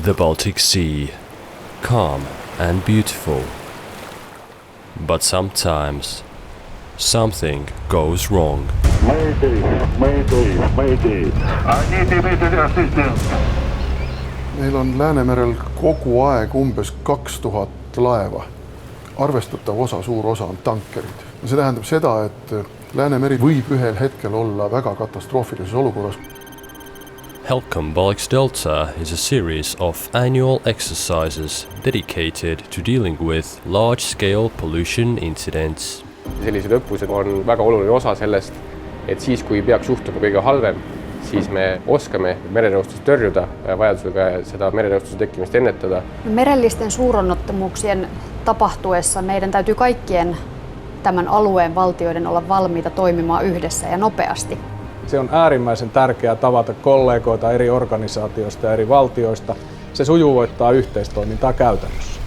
The Baltic Sea, calm and beautiful. But sometimes something goes wrong. Mayday, mayday, mayday. I need immediate assistance. Meil on Läänemerel kogu aeg umbes 2000 laeva. Arvestatav osa, suur osa on tankerid. See tähendab seda, et Läänemeri võib ühel hetkel olla väga katastroofilises olukorras. HELCOM BALEX DELTA is a series of annual exercises dedicated to dealing with large-scale pollution incidents. Sellised õppused on väga oluline osa sellest, et siis, kui peaks juhtuma kõige halvem, siis me oskame merereostust törjuda ja vajadusega seda merereostuse tekkimistä ennetada. Merellisten suuronnettomuuksien tapahtuessa meidän täytyy kaikkien tämän alueen valtioiden olla valmiita toimimaan yhdessä ja nopeasti. Se on äärimmäisen tärkeää tavata kollegoita eri organisaatioista ja eri valtioista. Se sujuvoittaa yhteistoimintaa käytännössä.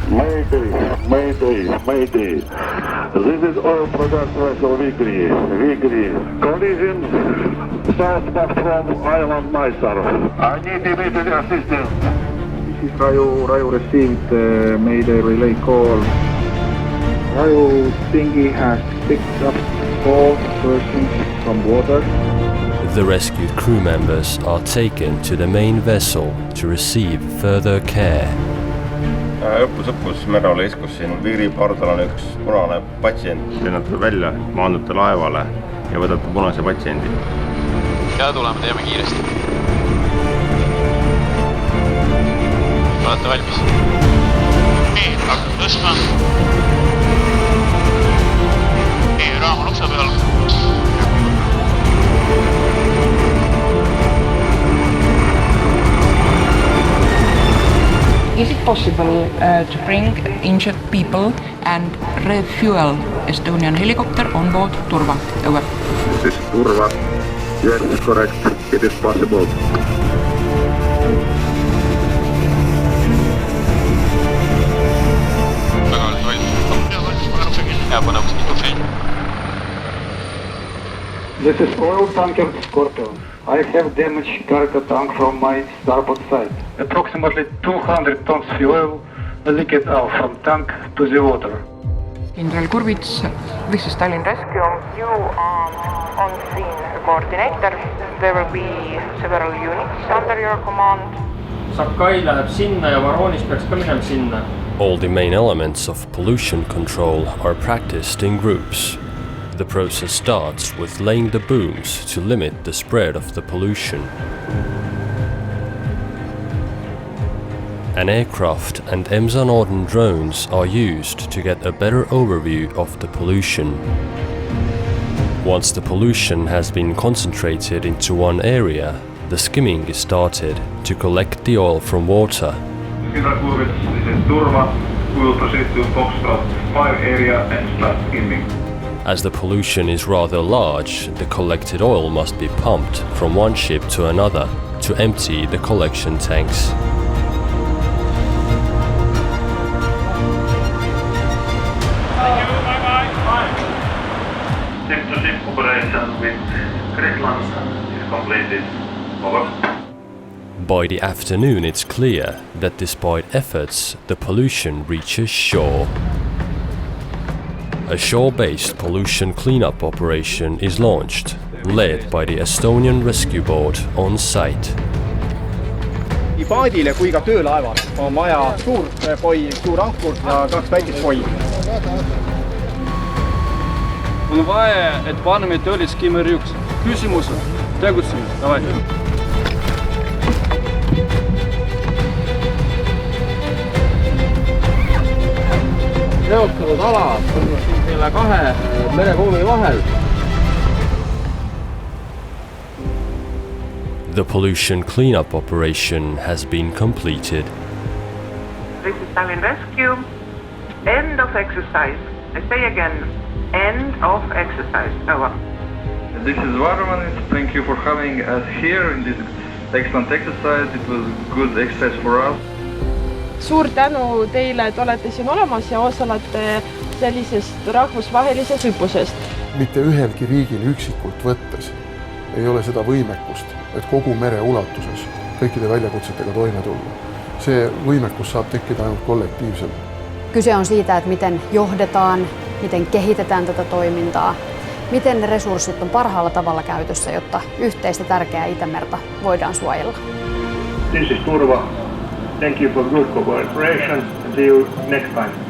Mayday, mayday, mayday. This is oil production vessel Vigri. Collision southbound from island Mysar. I need immediate assistance. This is Raju received mayday relay call. Raju dinghy has picked up 4 persons from water. The rescued crew members are taken to the main vessel to receive further care. Õppus merole iskus siin Viiri pardal on üks punane patsient. Lennate välja, maandute laevale ja võtate punase patsiendi. Ja tuleme, teeme kiiresti. Olete valmis? Nii, hakkab tõstma. Nii, raam on ukse peal. Is it possible to bring injured people and refuel Estonian helicopter on board Turva? Over. This is Turva. Yes, correct. It is possible. This is oil tanker Scorpion. I have damaged cargo tank from my starboard side. Approximately 200 tons fuel leaked out from tank to the water. Kindral Kurvits, this is Tallinn Rescue. You are on scene coordinator. There will be several units under your command. Sakai läheb sinna ja Varonis peaks ka minema sinna. All the main elements of pollution control are practiced in groups. The process starts with laying the booms to limit the spread of the pollution. An aircraft and EMSA Norden drones are used to get a better overview of the pollution. Once the pollution has been concentrated into one area, the skimming is started to collect the oil from water. Kindral Kurvits, this is Turva. We will proceed to Foxtrot 5 area and start skimming. As the pollution is rather large, the collected oil must be pumped from one ship to another to empty the collection tanks. Ship-to-ship operation with Gretlands is completed. Over. By the afternoon, it's clear that despite efforts, the pollution reaches shore. A shore-based pollution cleanup operation is launched, led by the Estonian Rescue Board on site. Nii paadile kui ka töölaeval on vaja suur poi, suur ankur ja 2 väikest poi. On vaja, et paneme tööle skimmer 1. Küsimus on, tegutseme, davai. Reostanud ala on selle 2 merekooli vahel. The pollution cleanup operation has been completed. This is Tallinn Rescue. End of exercise. I say again, end of exercise. Over. This is Varman. Thank you for having us here in this excellent exercise. It was good exercise for us. Suur tänu teile, et olete siin olemas ja osalete sellisest rahvusvahelisest hüppusest. mitte ühelgi riigil üksikult võttes ei ole seda võimekust, et kogu mere ulatuses kõikide väljakutsetega toime tulla. See võimekus saab tekkida ainult kollektiivselt. Kyse on siitä, että miten johdetaan, miten kehitetään tätä toimintaa, miten ne resurssit on parhaalla tavalla käytössä, jotta yhteistä tärkeää Itämerta voidaan suojella. This is Turva. Thank you for good cooperation and see you next time.